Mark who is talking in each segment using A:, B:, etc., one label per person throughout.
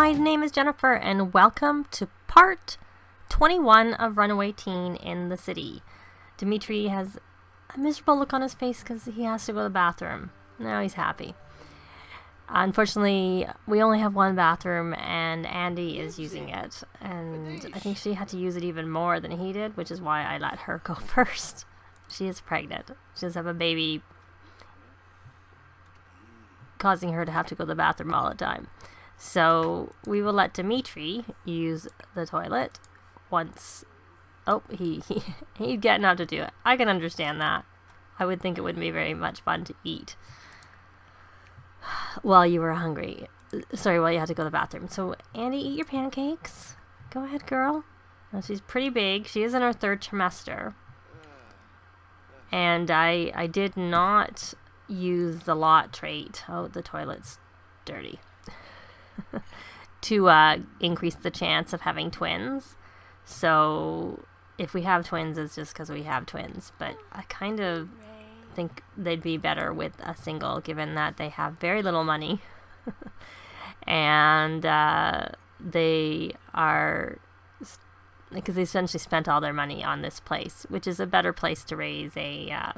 A: My name is Jennifer, and welcome to part 21 of Runaway Teen in the City. Dimitri has a miserable look on his face because he has to go to the bathroom. Now he's happy. Unfortunately, we only have one bathroom, and Andi is using it. And I think she had to use it even more than he did, which is why I let her go first. She is pregnant. She does have a baby, causing her to have to go to the bathroom all the time. So we will let Dimitri use the toilet once. Oh, he's getting up to do it. I can understand that. I would think it wouldn't be very much fun to eat while you were hungry. Sorry, while you had to go to the bathroom. So Andi, eat your pancakes. Go ahead, girl. Now, she's pretty big. She is in her third trimester. And I did not use the lot trait. Oh, the toilet's dirty. To increase the chance of having twins. So if we have twins, it's just because we have twins. But I kind of think they'd be better with a single, given that they have very little money. And they are, because they essentially spent all their money on this place, which is a better place to raise than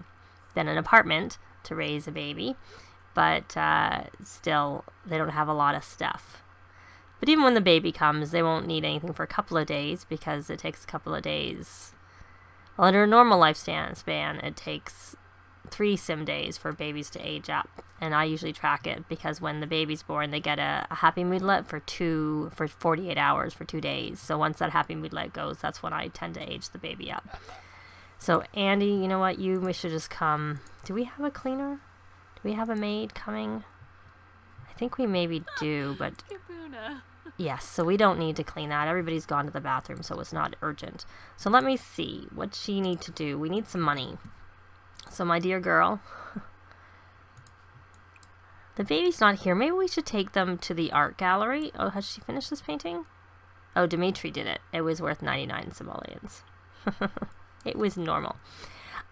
A: an apartment to raise a baby. But still, they don't have a lot of stuff. But even when the baby comes, they won't need anything for a couple of days, because it takes a couple of days. Well, under a normal lifespan, it takes 3 sim days for babies to age up. And I usually track it, because when the baby's born, they get a happy moodlet for 48 hours, for 2 days. So once that happy moodlet goes, that's when I tend to age the baby up. So Andi, you know what? We should just come. Do we have a cleaner? Do we have a maid coming? I think we maybe do, but yes, so we don't need to clean that. Everybody's gone to the bathroom, so it's not urgent. So let me see what she need to do. We need some money. So my dear girl, the baby's not here. Maybe we should take them to the art gallery. Oh, has she finished this painting? Oh, Dimitri did it. It was worth 99 simoleans. It was normal.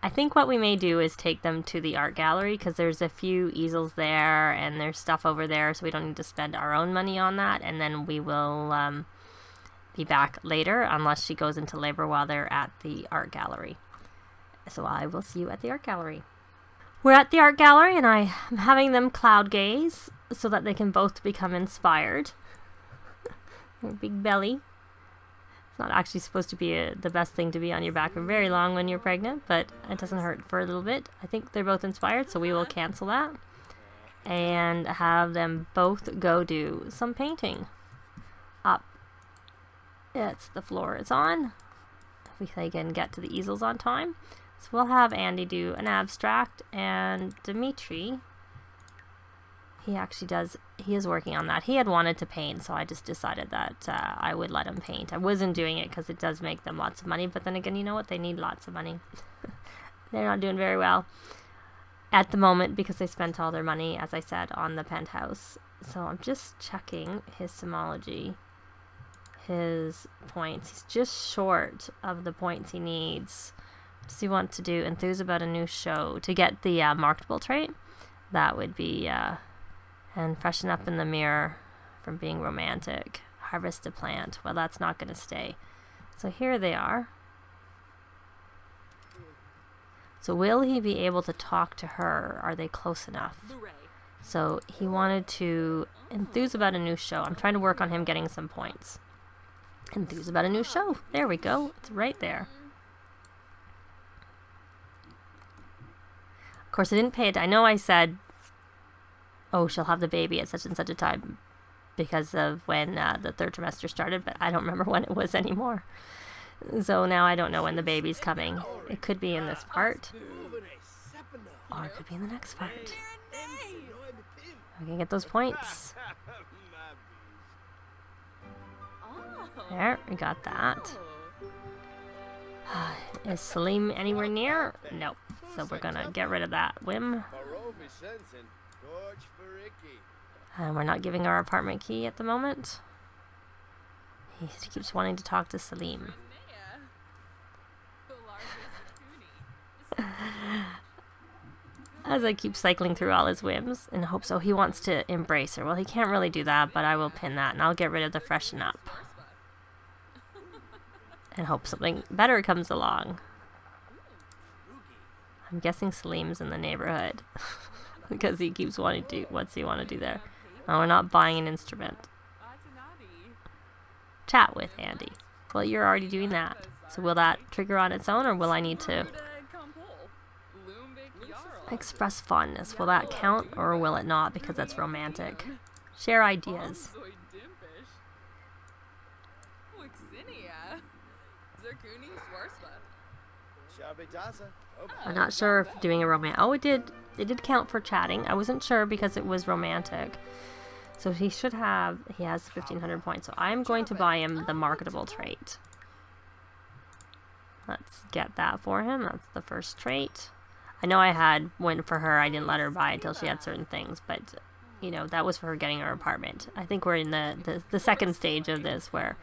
A: I think what we may do is take them to the art gallery, because there's a few easels there and there's stuff over there, so we don't need to spend our own money on that. And then we will be back later, unless she goes into labor while they're at the art gallery. So I will see you at the art gallery. We're at the art gallery, and I am having them cloud gaze so that they can both become inspired. Your big belly. It's not actually supposed to be the best thing to be on your back for very long when you're pregnant, but it doesn't hurt for a little bit. I think they're both inspired, so we will cancel that and have them both go do some painting. Up. It's the floor it's on. If they can get to the easels on time. So we'll have Andi do an abstract, and Dimitri, he is working on that. He had wanted to paint, so I just decided that I would let him paint. I wasn't doing it because it does make them lots of money, but then again, you know what? They need lots of money. They're not doing very well at the moment because they spent all their money, as I said, on the penthouse. So I'm just checking his simology, his points. He's just short of the points he needs. Does he want to do enthuse about a new show to get the marketable trait? That would be... and freshen up in the mirror from being romantic. Harvest a plant. Well, that's not going to stay. So here they are. So will he be able to talk to her? Are they close enough? So he wanted to enthuse about a new show. I'm trying to work on him getting some points. Enthuse about a new show. There we go. It's right there. Of course, I didn't pay it. I know I said, oh, she'll have the baby at such and such a time because of when the third trimester started, but I don't remember when it was anymore. So now I don't know when the baby's coming. It could be in this part, or it could be in the next part. We can get those points. There, we got that. Is Salim anywhere near? Nope. So we're gonna get rid of that whim. We're not giving our apartment key at the moment. He keeps wanting to talk to Salim. As I keep cycling through all his whims in hopes, so he wants to embrace her. Well, he can't really do that, but I will pin that, and I'll get rid of the freshen up. And hope something better comes along. I'm guessing Salim's in the neighborhood. Because he keeps wanting to, what's he want to do there? Oh, we're not buying an instrument. Chat with Andy. Well, you're already doing that. So will that trigger on its own, or will I need to express fondness? Will that count, or will it not, because that's romantic? Share ideas. I'm not sure if doing a romance. Oh, it did count for chatting. I wasn't sure because it was romantic. So he should have, he has 1,500 points. So I'm going to buy him the marketable trait. Let's get that for him. That's the first trait. I know I had one for her. I didn't let her buy until she had certain things, but you know, that was for her getting her apartment. I think we're in the second stage of this where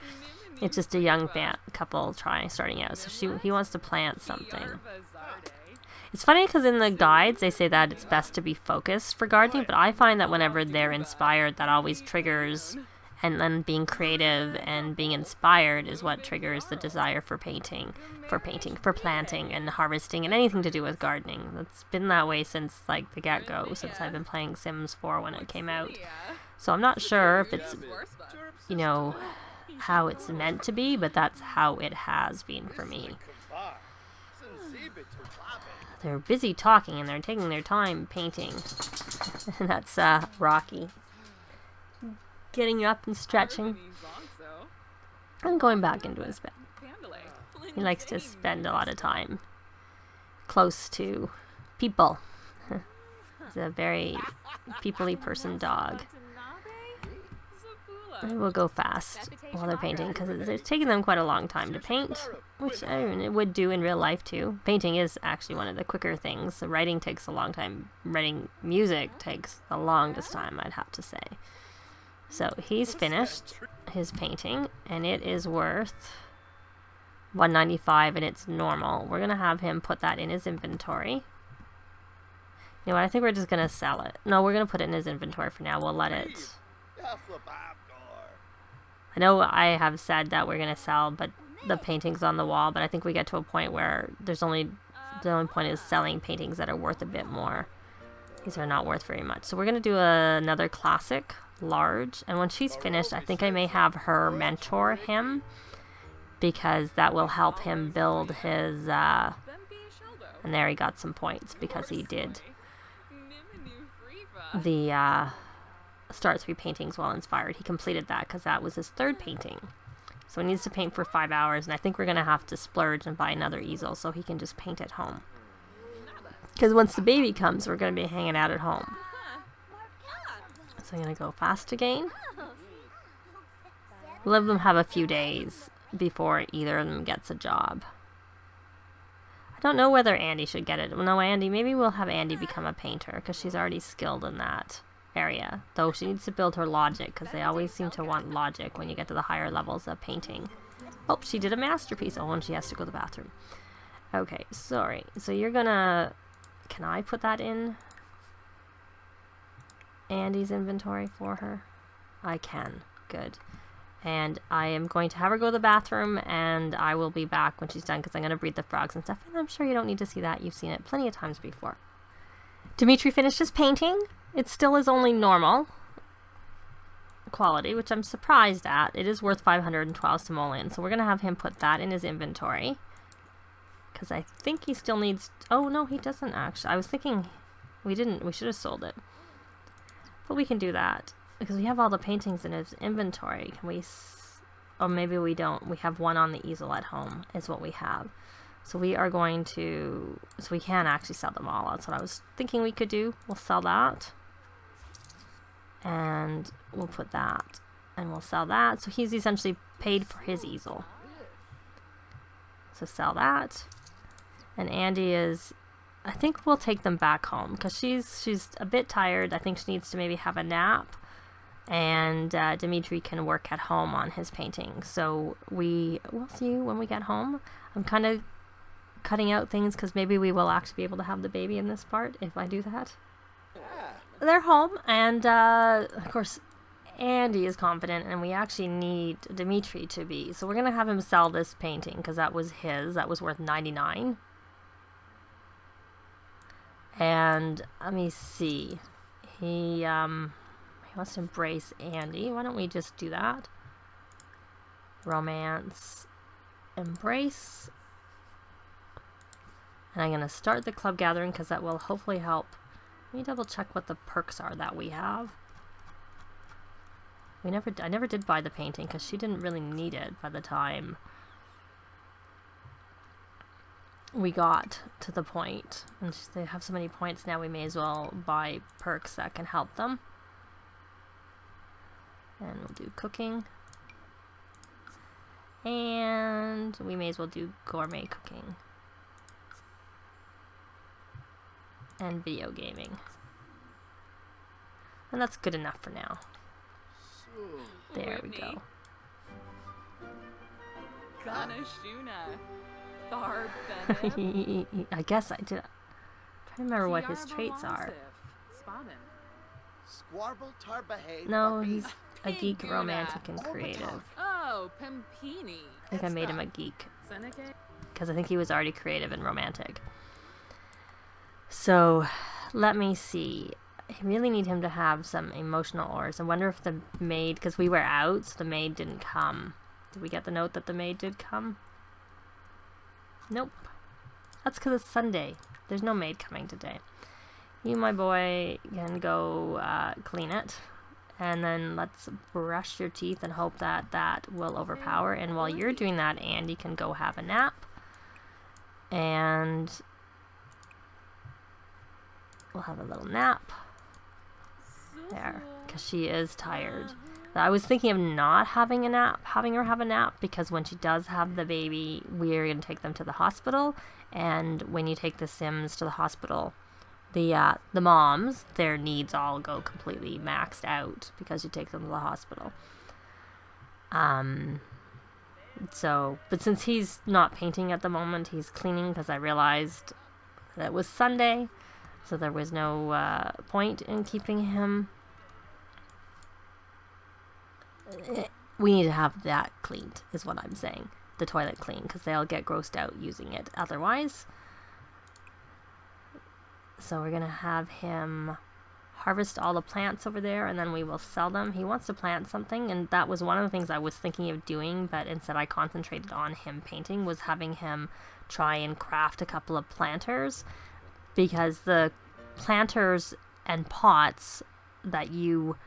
A: it's just a young couple starting out. So he wants to plant something. It's funny because in the guides they say that it's best to be focused for gardening, but I find that whenever they're inspired, that always triggers, and then being creative and being inspired is what triggers the desire for planting and harvesting and anything to do with gardening. It's been that way since like the get-go, since I've been playing Sims 4 when it came out. So I'm not sure if it's, you know, how it's meant to be, but that's how it has been for me. They're busy talking and they're taking their time painting. And that's Rocky. Getting up and stretching. And going back into his bed. He likes to spend a lot of time close to people. He's a very people-y person dog. And we'll go fast while they're painting because it's taking them quite a long time to paint, which I mean, it would do in real life too. Painting is actually one of the quicker things. The writing takes a long time. Writing music takes the longest time, I'd have to say. So he's finished his painting, and it is worth 195, and it's normal. We're going to have him put that in his inventory. You know what, I think we're just going to sell it. No, we're going to put it in his inventory for now. We'll let it... I know I have said that we're going to sell but the paintings on the wall, but I think we get to a point where the only point is selling paintings that are worth a bit more. These are not worth very much. So we're going to do another classic, large, and when she's finished, I think I may have her mentor him, because that will help him build his, and there he got some points because he did the, start 3 paintings while inspired. He completed that because that was his 3rd painting. So he needs to paint for 5 hours, and I think we're going to have to splurge and buy another easel so he can just paint at home. Because once the baby comes, we're going to be hanging out at home. So I'm going to go fast again. Let them have a few days before either of them gets a job. I don't know whether Andy should get it. No, Andy, maybe we'll have Andy become a painter because she's already skilled in that area, though she needs to build her logic because they always seem to want logic when you get to the higher levels of painting. Oh, she did a masterpiece. Oh, and she has to go to the bathroom. Okay, sorry. So you're gonna... Can I put that in Andy's inventory for her? I can. Good. And I am going to have her go to the bathroom, and I will be back when she's done because I'm going to breed the frogs and stuff, and I'm sure you don't need to see that. You've seen it plenty of times before. Dimitri finished his painting. It still is only normal quality, which I'm surprised at. It is worth 512 simoleans, so we're going to have him put that in his inventory. Because I think he still needs... Oh, no, he doesn't actually. I was thinking we should have sold it. But we can do that. Because we have all the paintings in his inventory. Can we... Or maybe we don't. We have one on the easel at home is what we have. So we are going to... So we can actually sell them all. That's what I was thinking we could do. We'll sell that. And we'll put that. And we'll sell that. So he's essentially paid for his easel. So sell that. And Andy is... I think we'll take them back home. Because she's a bit tired. I think she needs to maybe have a nap. And Dimitri can work at home on his painting. So we'll see when we get home. I'm kind of cutting out things because maybe we will actually be able to have the baby in this part if I do that. They're home, and of course Andi is confident, and we actually need Dimitri to be. So we're going to have him sell this painting because that was his. That was worth 99. And let me see. He wants to embrace Andi. Why don't we just do that? Romance, embrace. And I'm going to start the club gathering because that will hopefully help. Let me double check what the perks are that we have. I never did buy the painting because she didn't really need it by the time we got to the point. And they have so many points now, we may as well buy perks that can help them. And we'll do cooking. And we may as well do gourmet cooking. And video gaming. And that's good enough for now. There we go. I guess I did. I'm trying to remember what his traits are. No, he's a geek, romantic, and creative. I think I made him a geek. Because I think he was already creative and romantic. So, let me see. I really need him to have some emotional auras. I wonder if the maid, because we were out, so the maid didn't come. Did we get the note that the maid did come? Nope. That's because it's Sunday. There's no maid coming today. You, my boy, can go clean it. And then let's brush your teeth and hope that that will overpower. And while you're doing that, Andi can go have a nap. And we'll have a little nap. There, because she is tired. I was thinking of not having her have a nap, because when she does have the baby, we're going to take them to the hospital. And when you take the Sims to the hospital, the moms, their needs all go completely maxed out because you take them to the hospital. So, but since he's not painting at the moment, he's cleaning, because I realized that it was Sunday, so there was no point in keeping him. We need to have that cleaned, is what I'm saying. The toilet clean, because they'll get grossed out using it otherwise. So we're going to have him harvest all the plants over there, and then we will sell them. He wants to plant something, and that was one of the things I was thinking of doing, but instead I concentrated on him painting, was having him try and craft a couple of planters, because the planters and pots that you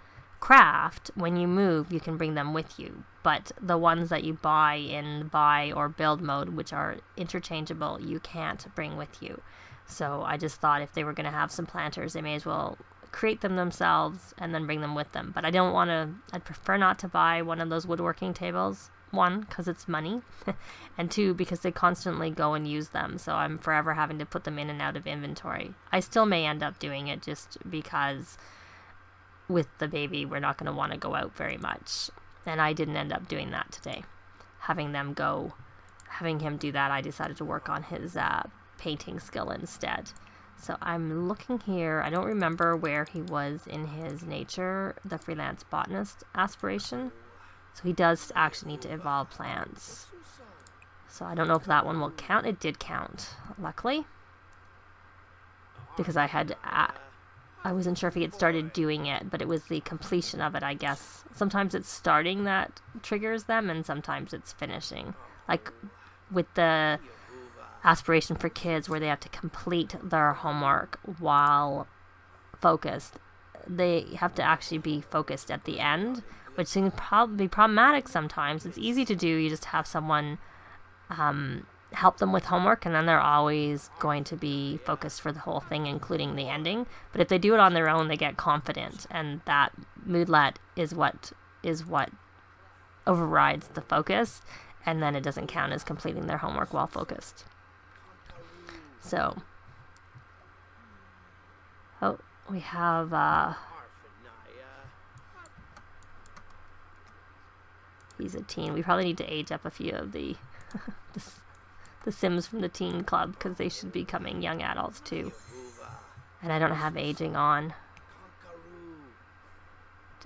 A: craft, when you move, you can bring them with you. But the ones that you buy in buy or build mode, which are interchangeable, you can't bring with you. So I just thought if they were going to have some planters, they may as well create them themselves and then bring them with them. But I don't want to, I'd prefer not to buy one of those woodworking tables. One, because it's money, and two, because they constantly go and use them, so I'm forever having to put them in and out of inventory. I still may end up doing it just because with the baby we're not going to want to go out very much, and I didn't end up doing that today. Having him do that, I decided to work on his painting skill instead. So I'm looking here. I don't remember where he was in his nature, the freelance botanist aspiration. So he does actually need to evolve plants. So I don't know if that one will count. It did count, luckily. Because I wasn't sure if he had started doing it, but it was the completion of it, I guess. Sometimes it's starting that triggers them, and sometimes it's finishing. Like with the aspiration for kids, where they have to complete their homework while focused. They have to actually be focused at the end, which can probably be problematic sometimes. It's easy to do. You just have someone help them with homework, and then they're always going to be focused for the whole thing, including the ending. But if they do it on their own, they get confident, and that moodlet is what overrides the focus, and then it doesn't count as completing their homework while focused. So, we have he's a teen. We probably need to age up a few of the the Sims from the teen club, because they should be becoming young adults too. And I don't have aging on.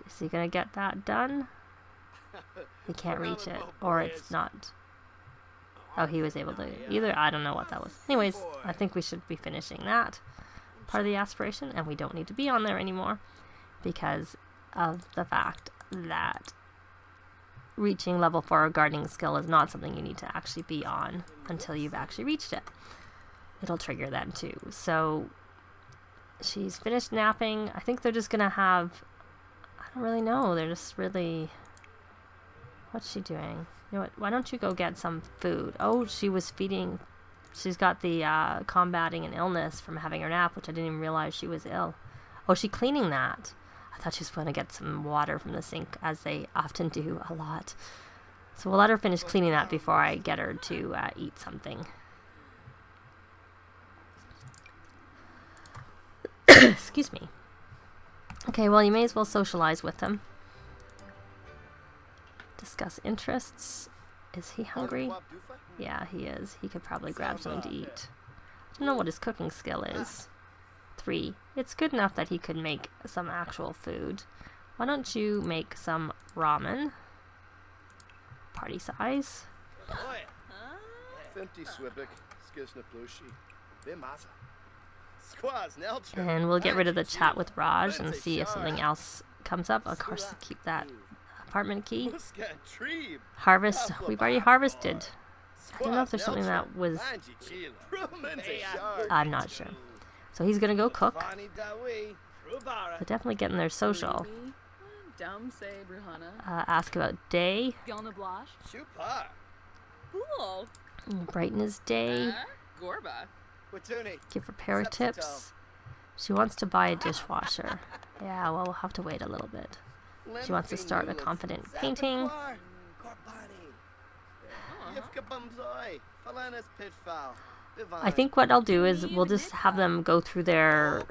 A: Is he gonna get that done? He can't reach it, or it's not. Oh, he was able to. Either, I don't know what that was. Anyways, I think we should be finishing that part of the aspiration, and we don't need to be on there anymore because of the fact that reaching level 4 gardening skill is not something you need to actually be on until you've actually reached it. It'll trigger them too. So she's finished napping. I think they're just gonna have, I don't really know, they're just really, what's she doing? You know what, why don't you go get some food? Oh, she was feeding, she's got the combating an illness from having her nap, which I didn't even realize she was ill. Oh, she's cleaning that. I thought she was going to get some water from the sink, as they often do a lot. So we'll let her finish cleaning that before I get her to eat something. Excuse me. Okay, well, you may as well socialize with them. Discuss interests. Is he hungry? Yeah, he is. He could probably grab something to eat. I don't know what his cooking skill is. 3. It's good enough that he could make some actual food. Why don't you make some ramen? Party size. And we'll get rid of the chat with Raj and see if something else comes up. Of course, keep that apartment key. Harvest. We've already harvested. I don't know if there's something that was... I'm not sure. So he's gonna go cook. They're definitely getting their social. Ask about day. Brighten his day. Give repair tips. She wants to buy a dishwasher. Yeah, well, we'll have to wait a little bit. She wants to start a confident painting. I think what I'll do is we'll just have them go through their,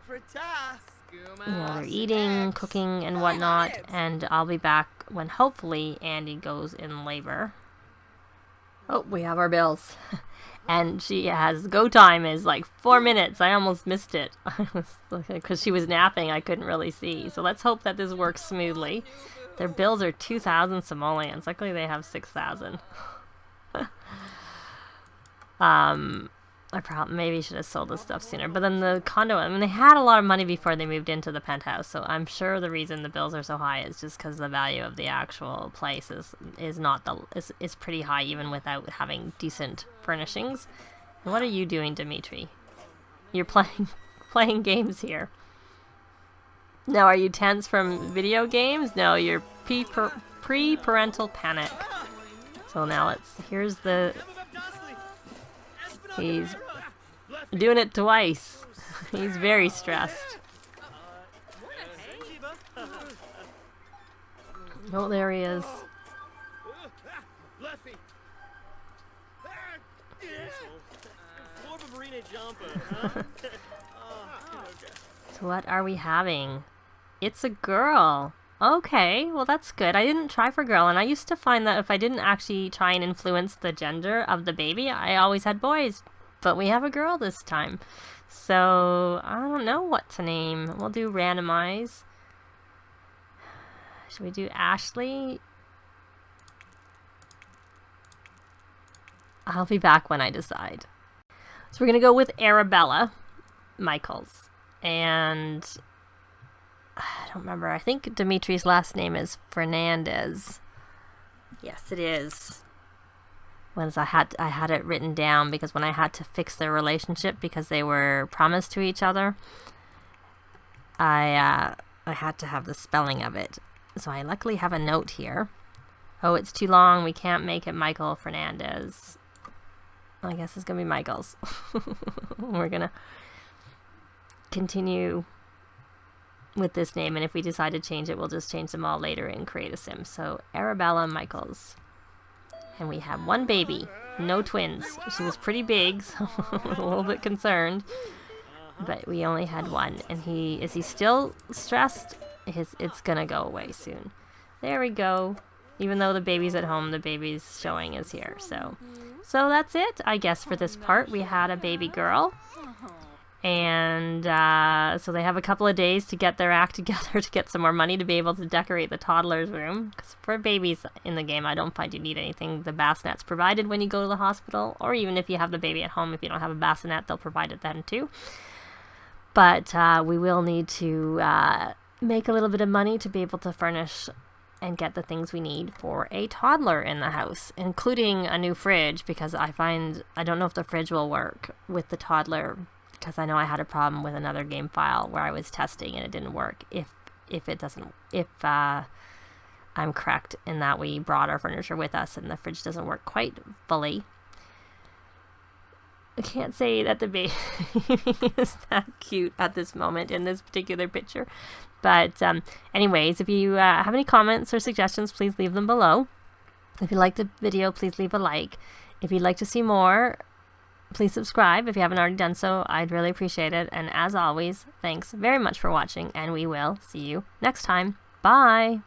A: their eating, cooking, and whatnot, and I'll be back when hopefully Andy goes in labor. Oh, we have our bills. And she has go time is like 4 minutes. I almost missed it. Because she was napping, I couldn't really see. So let's hope that this works smoothly. Their bills are 2,000 simoleans. Luckily they have 6,000. I probably maybe should have sold this stuff sooner. But then the condo, I mean, they had a lot of money before they moved into the penthouse. So I'm sure the reason the bills are so high is just because the value of the actual place is pretty high, even without having decent furnishings. And what are you doing, Dimitri? You're playing games here. Now, are you tense from video games? No, you're pre-parental panic. So now here's the... He's doing it twice. He's very stressed. Oh, there he is. So what are we having? It's a girl. Okay, well that's good. I didn't try for girl, and I used to find that if I didn't actually try and influence the gender of the baby, I always had boys. But we have a girl this time. So, I don't know what to name. We'll do randomize. Should we do Ashley? I'll be back when I decide. So we're going to go with Arabella Michaels. And... I don't remember. I think Dimitri's last name is Fernandez. Yes, it is. I had it written down because when I had to fix their relationship because they were promised to each other, I had to have the spelling of it. So I luckily have a note here. Oh, it's too long. We can't make it Michael Fernandez. I guess it's gonna be Michael's. We're gonna continue with this name, and if we decide to change it, we'll just change them all later and create a sim. So Arabella Michaels, and we have one baby, no twins. She was pretty big, so I was a little bit concerned, but we only had one. And is he still stressed? It's gonna go away soon. There we go. Even though the baby's at home, the baby's showing is here. So So that's it, I guess, for this part. We had a baby girl. And so they have a couple of days to get their act together to get some more money to be able to decorate the toddler's room. Because for babies in the game, I don't find you need anything. The bassinet's provided when you go to the hospital, or even if you have the baby at home, if you don't have a bassinet, they'll provide it then too. But we will need to make a little bit of money to be able to furnish and get the things we need for a toddler in the house, including a new fridge, because I don't know if the fridge will work with the toddler, because I know I had a problem with another game file where I was testing and it didn't work. If I'm correct in that we brought our furniture with us and the fridge doesn't work quite fully. I can't say that the baby is that cute at this moment in this particular picture. But anyways, if you have any comments or suggestions, please leave them below. If you liked the video, please leave a like. If you'd like to see more, please subscribe if you haven't already done so. I'd really appreciate it. And as always, thanks very much for watching, and we will see you next time. Bye!